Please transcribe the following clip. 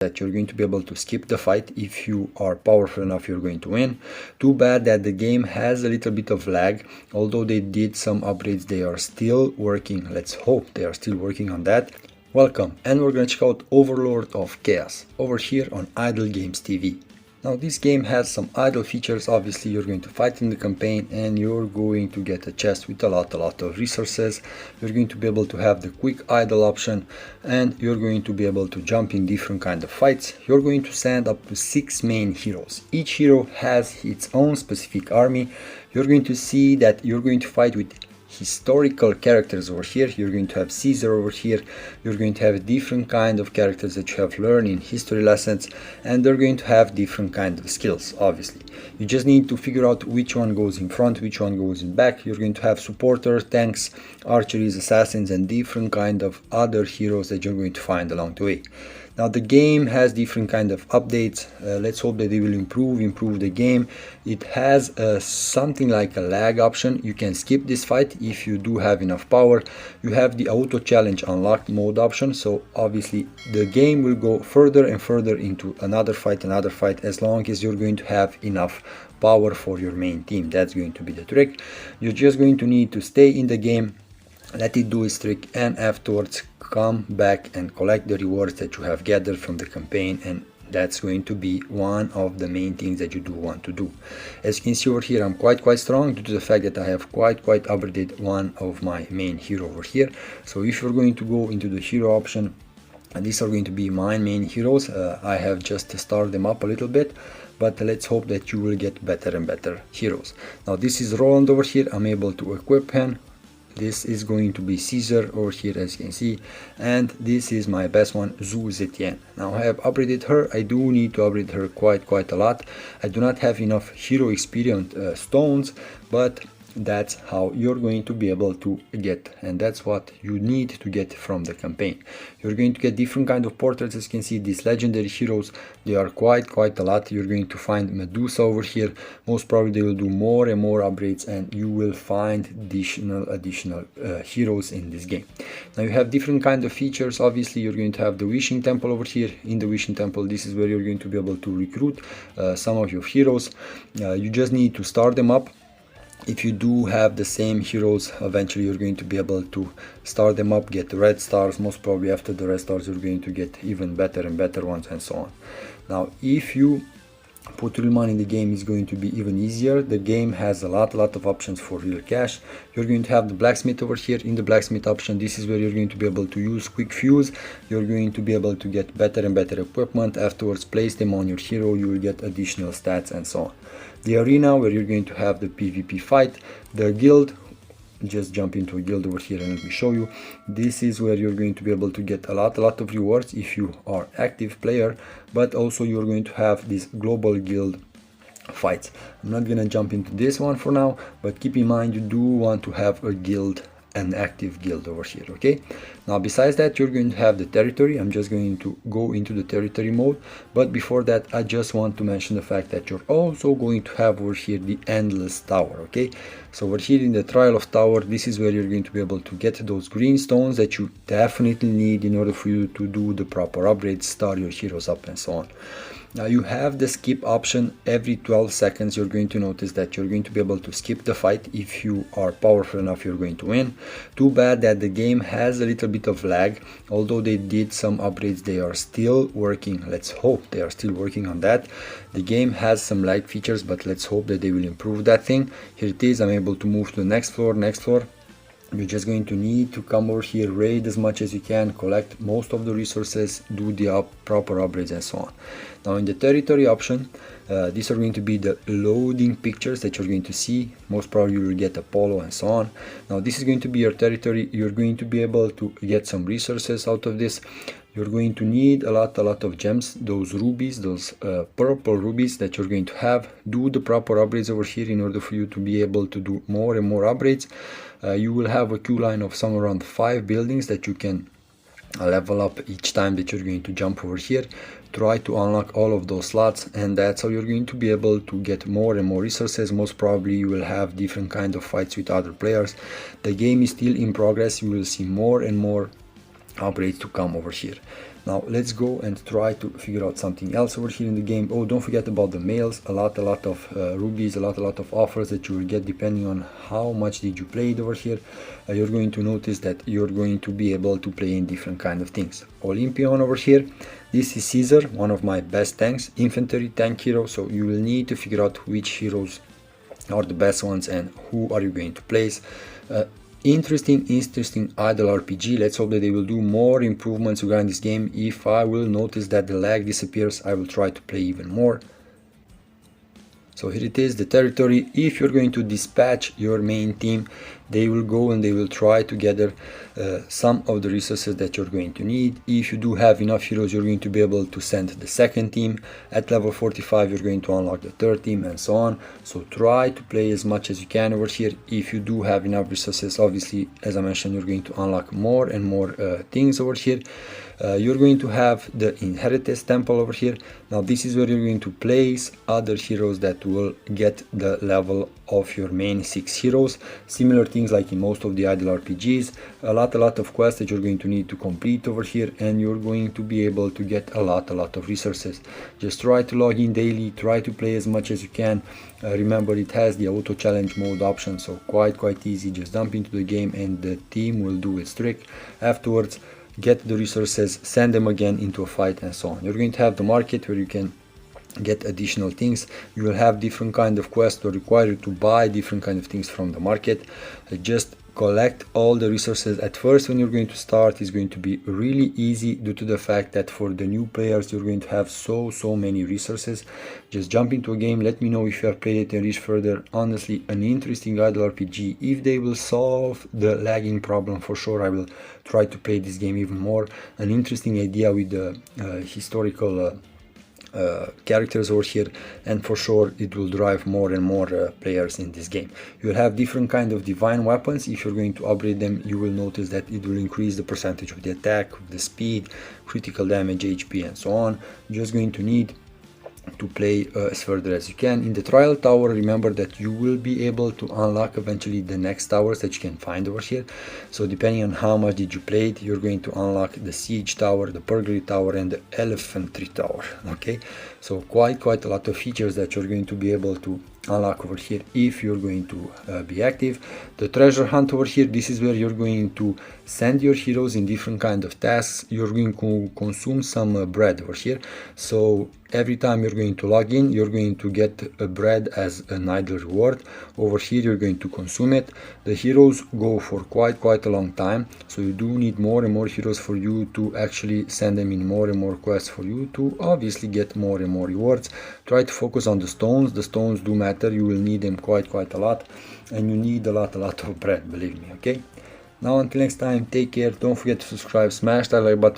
that you're going to be able to skip the fight. If you are powerful enough, you're going to win. Too bad that the game has a little bit of lag. Although they did some upgrades, they are still working. Let's hope they are still working on that. Welcome, and we're going to check out Overlord of Chaos over here on Idle Games TV. Now this game has some idle features. Obviously you're going to fight in the campaign and you're going to get a chest with a lot of resources. You're going to be able to have the quick idle option, and you're going to be able to jump in different kind of fights. You're going to send up to 6 main heroes. Each hero has its own specific army. You're going to see that you're going to fight with historical characters over here. You're going to have Caesar over here. You're going to have different kind of characters that you have learned in history lessons, and they're going to have different kind of skills. Obviously you just need to figure out which one goes in front, which one goes in back. You're going to have supporters, tanks, archeries, assassins, and different kind of other heroes that you're going to find along the way. Now the game has different kind of updates. Let's hope that they will improve the game. It has something like a lag option. You can skip this fight if you do have enough power. You have the auto challenge unlocked mode option, so obviously the game will go further and further into another fight as long as you're going to have enough power for your main team. That's going to be the trick. You're just going to need to stay in the game, let it do its trick, and afterwards come back and collect the rewards that you have gathered from the campaign, and that's going to be one of the main things that you do want to do. As you can see over here, I'm quite strong due to the fact that I have quite upgraded one of my main hero over here. So if you're going to go into the hero option, and these are going to be my main heroes, I have just started them up a little bit, but let's hope that you will get better and better heroes. Now this is Roland over here. I'm able to equip him. This is going to be Caesar over here, as you can see, and this is my best one, Zhu Zetian. Now I have upgraded her. I do need to upgrade her quite a lot. I do not have enough hero experience stones, but that's how you're going to be able to get, and that's what you need to get from the campaign. You're going to get different kind of portraits. As you can see, these legendary heroes, they are quite a lot. You're going to find Medusa over here. Most probably they will do more and more upgrades, and you will find additional heroes in this game. Now you have different kind of features. Obviously you're going to have the wishing temple over here. In the wishing temple, this is where you're going to be able to recruit some of your heroes. You just need to start them up. If you do have the same heroes, eventually you're going to be able to start them up, get red stars. Most probably after the red stars you're going to get even better and better ones, and so on. Now if you put real money in the game, is going to be even easier. The game has a lot of options for real cash. You're going to have the blacksmith over here. In the blacksmith option, this is where you're going to be able to use quick fuse. You're going to be able to get better and better equipment. Afterwards, place them on your hero, you will get additional stats, and so on. The arena, where you're going to have the PvP fight. The guild, just jump into a guild over here and let me show you. This is where you're going to be able to get a lot of rewards if you are active player, but also you're going to have this global guild fights. I'm not gonna jump into this one for now, but keep in mind you do want to have a guild, an active guild over here. Okay, now besides that, you're going to have the territory. I'm just going to go into the territory mode, but before that I just want to mention the fact that you're also going to have over here the endless tower. Okay, so over here in the trial of tower, this is where you're going to be able to get those green stones that you definitely need in order for you to do the proper upgrades, start your heroes up, and so on. Now you have the skip option. Every 12 seconds you're going to notice that you're going to be able to skip the fight. If you are powerful enough, you're going to win. Too bad that the game has a little bit of lag. Although they did some upgrades, they are still working. Let's hope they are still working on that. The game has some lag features, but let's hope that they will improve that thing. Here it is. I'm able to move to the next floor. You're just going to need to come over here, raid as much as you can, collect most of the resources, do the proper upgrades, and so on. Now in the territory option, these are going to be the loading pictures that you're going to see. Most probably you will get Apollo and so on. Now this is going to be your territory. You're going to be able to get some resources out of this. You're going to need a lot of gems, those rubies, those purple rubies that you're going to have. Do the proper upgrades over here in order for you to be able to do more and more upgrades. You will have a queue line of somewhere around 5 buildings that you can level up each time that you're going to jump over here. Try to unlock all of those slots, and that's how you're going to be able to get more and more resources. Most probably you will have different kind of fights with other players. The game is still in progress. You will see more and more upgrades to come over here. Now let's go and try to figure out something else over here in the game. Oh, don't forget about the mails. A lot of rubies, a lot of offers that you will get depending on how much did you play it over here. You're going to notice that you're going to be able to play in different kind of things. Olympion over here. This is Caesar, one of my best tanks, infantry tank hero. So you will need to figure out which heroes are the best ones and who are you going to place. Interesting idle RPG. Let's hope that they will do more improvements regarding this game. If I will notice that the lag disappears, I will try to play even more. So here it is, the territory. If you're going to dispatch your main team, they will go and they will try to gather some of the resources that you're going to need. If you do have enough heroes, you're going to be able to send the second team. At level 45, you're going to unlock the third team and so on. So try to play as much as you can over here. If you do have enough resources, obviously, as I mentioned, you're going to unlock more and more things over here. You're going to have the Inheritance Temple over here. Now this is where you're going to place other heroes that will get the level of your main 6 heroes. Similar things like in most of the idle RPGs. A lot of quests that you're going to need to complete over here, and you're going to be able to get a lot of resources. Just try to log in daily, try to play as much as you can. Remember, it has the auto challenge mode option, so quite easy. Just jump into the game and the team will do its trick. Afterwards, get the resources, send them again into a fight and so on. You're going to have the market where you can get additional things. You will have different kind of quests that require you to buy different kind of things from the market. Just collect all the resources. At first, when you're going to start, it's going to be really easy due to the fact that for the new players, you're going to have so many resources. Just jump into a game. Let me know if you have played it and reach further. Honestly, an interesting idle RPG. If they will solve the lagging problem, for sure I will try to play this game even more. An interesting idea with the historical characters over here, and for sure it will drive more and more players in this game. You will have different kind of divine weapons. If you're going to upgrade them, you will notice that it will increase the percentage of the attack, the speed, critical damage, HP and so on. You're just going to need to play as further as you can. In the trial tower, remember that you will be able to unlock eventually the next towers that you can find over here. So depending on how much did you play it, you're going to unlock the siege tower, the burglary tower and the elephantry tower. Okay, so quite a lot of features that you're going to be able to unlock over here if you're going to be active. The treasure hunt over here, this is where you're going to send your heroes in different kind of tasks. You're going to consume some bread over here. So every time you're going to log in, you're going to get a bread as an idle reward. Over here you're going to consume it. The heroes go for quite a long time, so you do need more and more heroes for you to actually send them in more and more quests for you to obviously get more and more rewards. Try to focus on the stones. The stones do matter. You will need them quite a lot, and you need a lot of bread, believe me. Okay, now until next time, take care. Don't forget to subscribe, smash that like button.